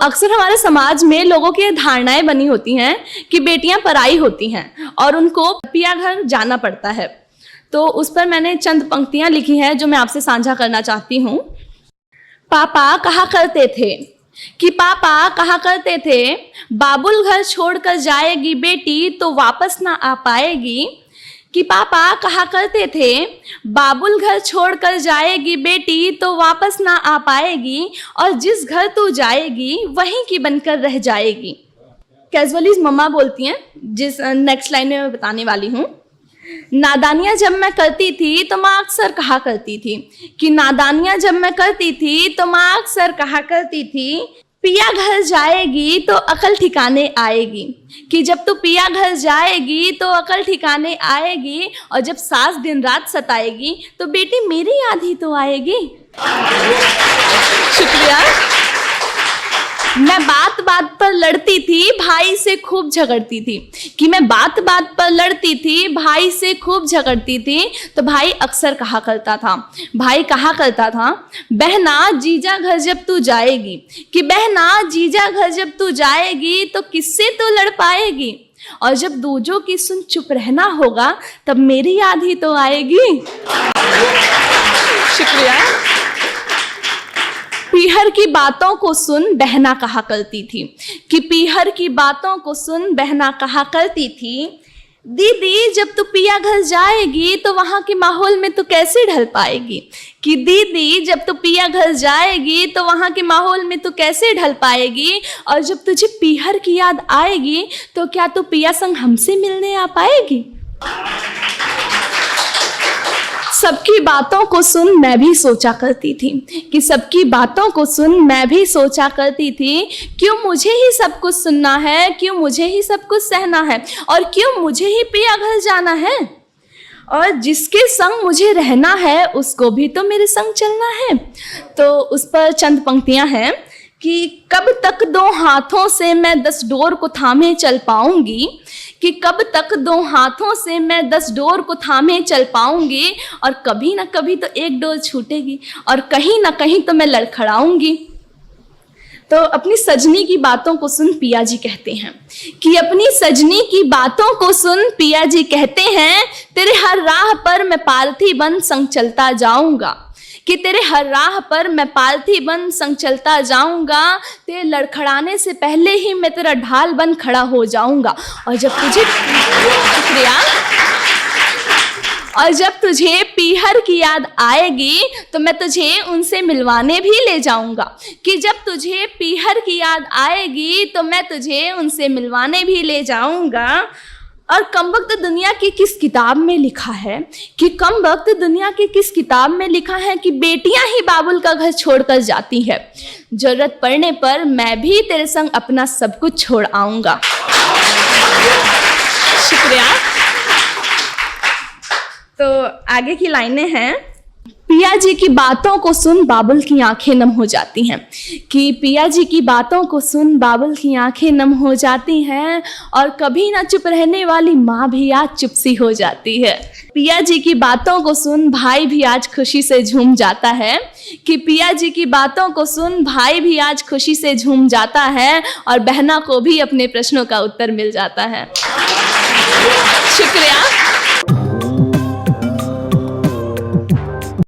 अक्सर हमारे समाज में लोगों की धारणाएं बनी होती हैं कि बेटियां पराई होती हैं और उनको पिया घर जाना पड़ता है। तो उस पर मैंने चंद पंक्तियां लिखी हैं जो मैं आपसे साझा करना चाहती हूँ। पापा कहा करते थे कि पापा कहा करते थे, बाबुल घर छोड़कर जाएगी बेटी तो वापस ना आ पाएगी। कि पापा कहा करते थे, बाबुल घर छोड़कर जाएगी बेटी तो वापस ना आ पाएगी, और जिस घर तू जाएगी वहीं की बनकर रह जाएगी। कैजुअली मम्मा बोलती हैं, जिस नेक्स्ट लाइन में मैं बताने वाली हूँ। नादानियाँ जब मैं करती थी तो माँ अक्सर कहा करती थी कि नादानियाँ जब मैं करती थी तो माँ अक्सर कहा करती थी, पिया घर जाएगी तो अकल ठिकाने आएगी। कि जब तू पिया घर जाएगी तो अकल ठिकाने आएगी, और जब सास दिन रात सताएगी तो बेटी मेरी याद ही तो आएगी। शुक्रिया। मैं बात बात पर लड़ती थी, भाई से खूब झगड़ती थी। कि मैं बात बात पर लड़ती थी, भाई से खूब झगड़ती थी। तो भाई अक्सर कहा करता था, बहना जीजा घर जब तू जाएगी, कि बहना जीजा घर जब तू जाएगी तो किससे तो लड़ पाएगी, और जब दूजों की सुन चुप रहना होगा तब मेरी याद ही तो आएगी। शुक्रिया। पीहर की बातों को सुन बहना कहा करती थी। कि पीहर की बातों को सुन बहना कहा करती थी, दीदी जब तू पिया घर जाएगी तो वहाँ के माहौल में तू कैसे ढल पाएगी। कि दीदी जब तू पिया घर जाएगी तो वहाँ के माहौल में तू कैसे ढल पाएगी, और जब तुझे पीहर की याद आएगी तो क्या तू पिया संग हमसे मिलने आ पाएगी। सबकी बातों को सुन मैं भी सोचा करती थी। कि सबकी बातों को सुन मैं भी सोचा करती थी, क्यों मुझे ही सब कुछ सुनना है, क्यों मुझे ही सब कुछ सहना है, और क्यों मुझे ही पिया घर जाना है, और जिसके संग मुझे रहना है उसको भी तो मेरे संग चलना है। तो उस पर चंद पंक्तियां हैं कि कब तक दो हाथों से मैं 10 डोर को थामे चल पाऊंगी। कि कब तक 2 हाथों से मैं 10 डोर को थामे चल पाऊंगी, और कभी ना कभी तो एक डोर छूटेगी, और कहीं ना कहीं तो मैं लड़खड़ाऊंगी। तो अपनी सजनी की बातों को सुन पिया जी कहते हैं कि अपनी सजनी की बातों को सुन पिया जी कहते हैं, तेरे हर राह पर मैं पालथी बन संग चलता जाऊंगा। कि तेरे हर राह पर मैं पालथी बन संग चलता जाऊंगा, तेरे लड़खड़ाने से पहले ही मैं तेरा ढाल बन खड़ा हो जाऊंगा, और जब तुझे पीहर की याद आएगी तो मैं तुझे उनसे मिलवाने भी ले जाऊंगा। कि जब तुझे पीहर की याद आएगी तो मैं तुझे उनसे मिलवाने भी ले जाऊंगा। और कमबख्त दुनिया की किस किताब में लिखा है, कि कमबख्त दुनिया की किस किताब में लिखा है कि बेटियां ही बाबुल का घर छोड़कर जाती है, जरूरत पड़ने पर मैं भी तेरे संग अपना सब कुछ छोड़ आऊंगा। शुक्रिया। तो आगे की लाइनें हैं, पिया जी की बातों को सुन बाबुल की आंखें नम हो जाती हैं। कि पिया जी की बातों को सुन बाबुल की आंखें नम हो जाती हैं, और कभी ना चुप रहने वाली माँ भी आज चुप सी हो जाती है। पिया जी की बातों को सुन भाई भी आज खुशी से झूम जाता है। कि पिया जी की बातों को सुन भाई भी आज खुशी से झूम जाता है, और बहना को भी अपने प्रश्नों का उत्तर मिल जाता है। शुक्रिया।